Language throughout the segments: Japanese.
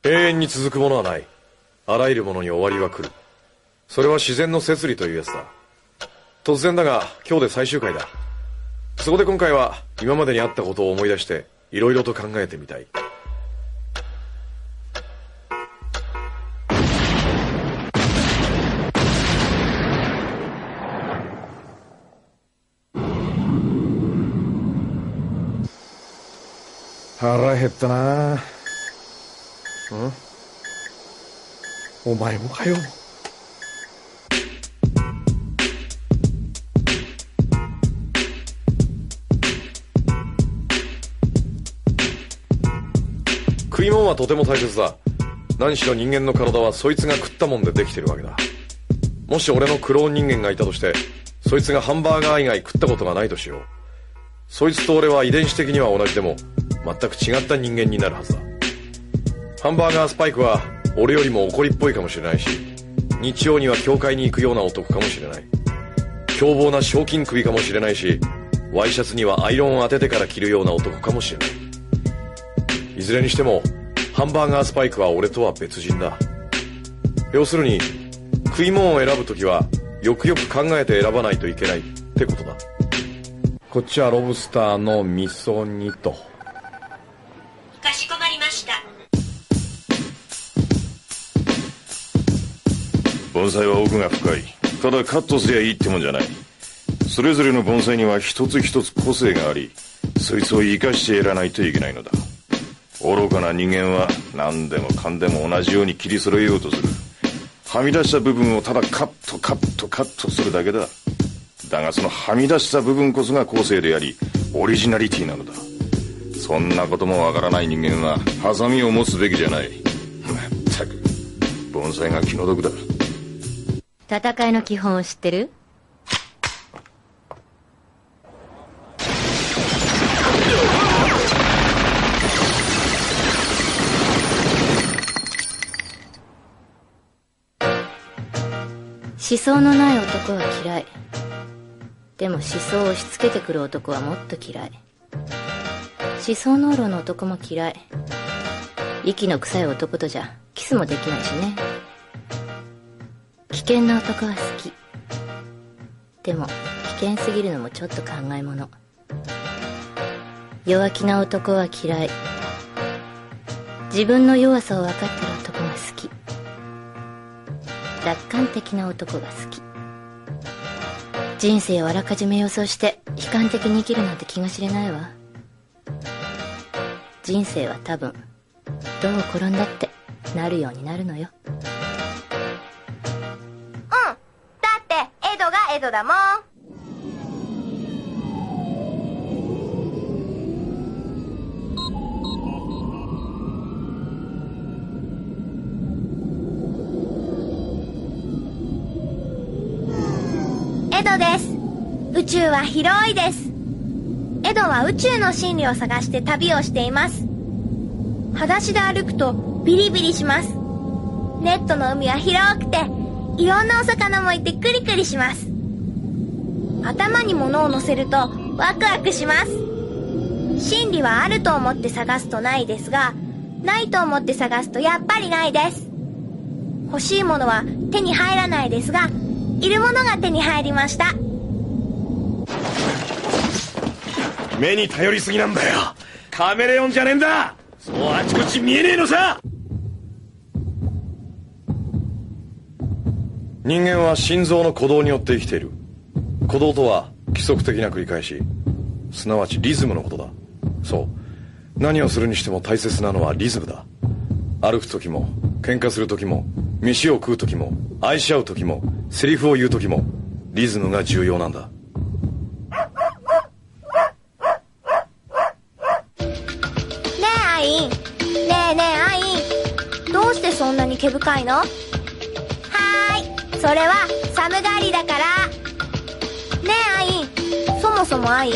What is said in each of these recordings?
永遠に続くものはない。あらゆるものに終わりは来る。それは自然の摂理というやつだ。突然だが今日で最終回だ。そこで今回は今までにあったことを思い出していろいろと考えてみたい。腹減ったな。お前もかよ。食い物はとても大切だ。何しろ人間の体はそいつが食ったもんでできてるわけだ。もし俺のクローン人間がいたとして、そいつがハンバーガー以外食ったことがないとしよう。そいつと俺は遺伝子的には同じでも全く違った人間になるはずだ。ハンバーガースパイクは俺よりも怒りっぽいかもしれないし、日曜には教会に行くような男かもしれない。凶暴な賞金首かもしれないし、ワイシャツにはアイロンを当ててから着るような男かもしれない。いずれにしてもハンバーガースパイクは俺とは別人だ。要するに食い物を選ぶときはよくよく考えて選ばないといけないってことだ。こっちはロブスターの味噌煮と。かしこまりました。盆栽は奥が深い。ただカットすりゃいいってもんじゃない。それぞれの盆栽には一つ一つ個性があり、そいつを生かしてやらないといけないのだ。愚かな人間は何でもかんでも同じように切り揃えようとする。はみ出した部分をただカットするだけだ。だがそのはみ出した部分こそが個性でありオリジナリティなのだ。そんなこともわからない人間はハサミを持つべきじゃない。まったく盆栽が気の毒だ。戦いの基本を知ってる？思想のない男は嫌い。でも思想を押し付けてくる男はもっと嫌い。思想濃度の男も嫌い。息の臭い男とじゃキスもできないしね。危険な男は好き。でも危険すぎるのもちょっと考えもの。弱気な男は嫌い。自分の弱さを分かってる男が好き。楽観的な男が好き。人生をあらかじめ予想して悲観的に生きるなんて気が知れないわ。人生は多分どう転んだってなるようになるのよ。だってエドがエドだもん。エドです。宇宙は広いです。エドは宇宙の真理を探して旅をしています。裸足で歩くとビリビリします。ネットの海は広くていろんなお魚もいてクリクリします。頭に物を乗せるとワクワクします。真理はあると思って探すとないですが、ないと思って探すとやっぱりないです。欲しいものは手に入らないですが、いるものが手に入りました。目に頼りすぎなんだよ。カメレオンじゃねえんだ。そうあちこち見えねえのさ。人間は心臓の鼓動によって生きている。鼓動とは規則的な繰り返し、すなわちリズムのことだ。そう、何をするにしても大切なのはリズムだ。歩く時も喧嘩する時も飯を食う時も愛し合う時もセリフを言う時もリズムが重要なんだ。ねえアイン、ねえねえアイン、どうしてそんなに毛深いの？はーい、それは寒がりだから。ねえアイン、そもそもアイン、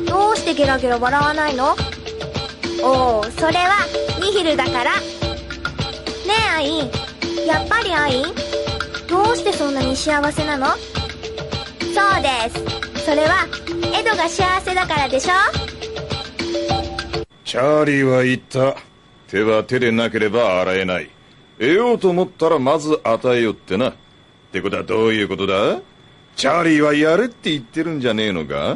どうしてゲラゲラ笑わないの？おお、それはニヒルだから。ねえアイン、やっぱりアイン、どうしてそんなに幸せなの？そうです、それはエドが幸せだからでしょ。チャーリーは言った。手は手でなければ洗えない。得ようと思ったらまず与えよってな。ってことはどういうことだ？チャーリーはやれって言ってるんじゃねえのか？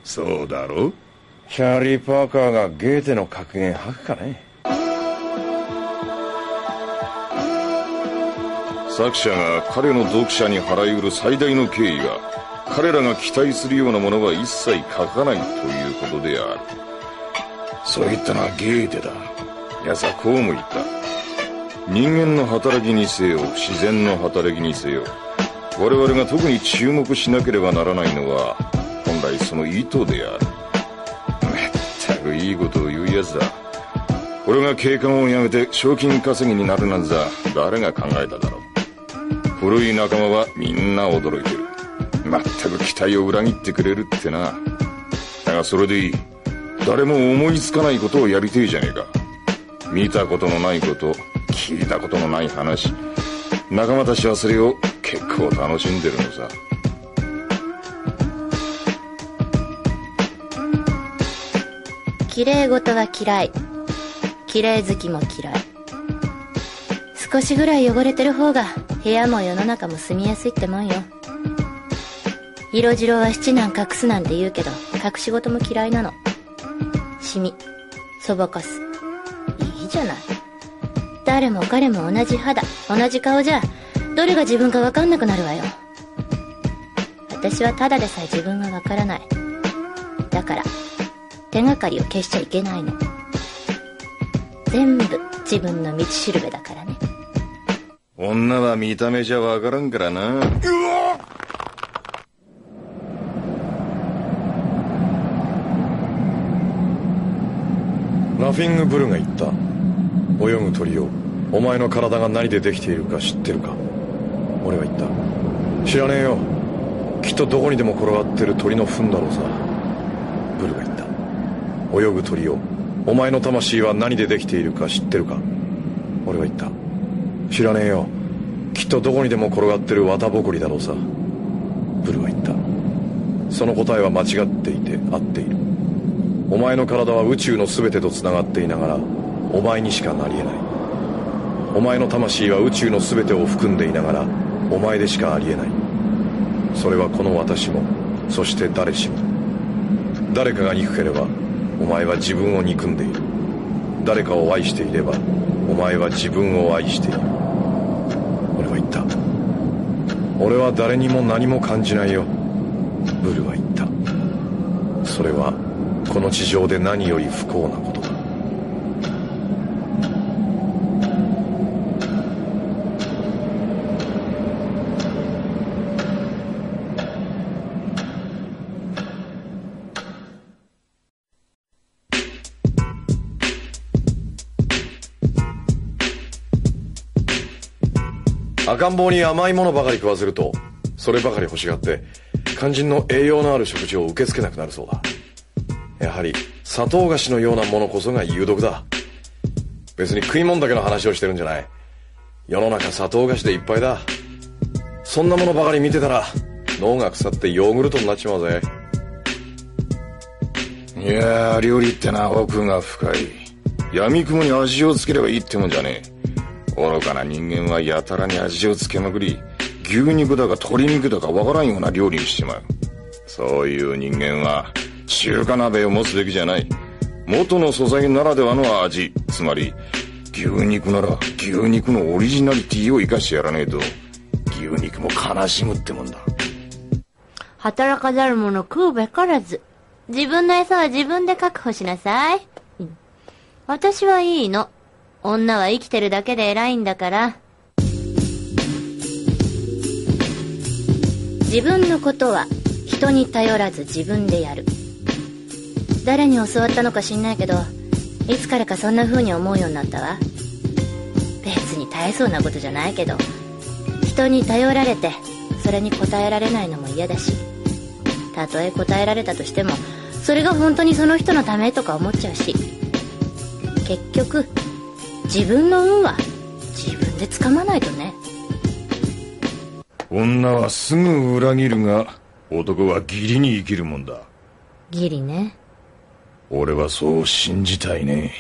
そうだろ？チャーリー・パーカーがゲーテの格言吐くかね。作者が彼の読者に払い得る最大の敬意は、彼らが期待するようなものは一切書かないということである。そう言ったのはゲーテだ。奴はこうも言った。人間の働きにせよ、自然の働きにせよ、我々が特に注目しなければならないのは、本来その意図である。めったくいいことを言うやつだ。これが警官を辞めて賞金稼ぎになるなんざ誰が考えただろう。古い仲間はみんな驚いてる。全く期待を裏切ってくれるってな。だがそれでいい。誰も思いつかないことをやりてえじゃねえか。見たことのないこと、聞いたことのない話。仲間たちはそれを結構楽しんでるのさ。綺麗事は嫌い。綺麗好きも嫌い。少しぐらい汚れてる方が部屋も世の中も住みやすいってもんよ。色白は七難隠すなんて言うけど、隠し事も嫌いなの。シミ、そばかす。いいじゃない。誰も彼も同じ肌、同じ顔じゃ、どれが自分か分かんなくなるわよ。私はただでさえ自分は分からない。だから、手がかりを消しちゃいけないの。全部自分の道しるべだからね。女は見た目じゃ分からんからな。ラフィングブルが言った。泳ぐ鳥よ、お前の体が何でできているか知ってるか。俺は言った。知らねえよ。きっとどこにでも転がってる鳥の糞だろうさ。ブルが言った。泳ぐ鳥よ、お前の魂は何でできているか知ってるか。俺は言った。知らねえよ。きっとどこにでも転がってる綿ぼこりだろうさ。ブルは言った。その答えは間違っていて合っている。お前の体は宇宙の全てと繋がっていながら、お前にしかなり得ない。お前の魂は宇宙の全てを含んでいながら、お前でしかあり得ない。それはこの私も、そして誰しも。誰かが憎ければ、お前は自分を憎んでいる。誰かを愛していれば、お前は自分を愛している。俺は言った。俺は誰にも何も感じないよ。ブルは言った。それはこの地上で何より不幸なことだ。赤ん坊に甘いものばかり食わせると、そればかり欲しがって肝心の栄養のある食事を受け付けなくなるそうだ。やはり砂糖菓子のようなものこそが有毒だ。別に食い物だけの話をしてるんじゃない。世の中砂糖菓子でいっぱいだ。そんなものばかり見てたら脳が腐ってヨーグルトになっちまうぜ。いやー、料理ってな、奥が深い。闇雲に味をつければいいってもんじゃねえ。愚かな人間はやたらに味をつけまくり、牛肉だか鶏肉だかわからんような料理にしちまう。そういう人間は中華鍋を持つべきじゃない。元の素材ならではの味、つまり牛肉なら牛肉のオリジナリティを生かしてやらねえと、牛肉も悲しむってもんだ。働かざる者食うべからず。自分の餌は自分で確保しなさい。私はいいの。女は生きてるだけで偉いんだから。自分のことは人に頼らず自分でやる。誰に教わったのか知んないけど、いつからかそんな風に思うようになったわ。別に大層なことじゃないけど、人に頼られてそれに応えられないのも嫌だし、たとえ応えられたとしてもそれが本当にその人のためとか思っちゃうし、結局自分の運は自分で掴まないとね。女はすぐ裏切るが、男は義理に生きるもんだ。義理ね。俺はそう信じたいね。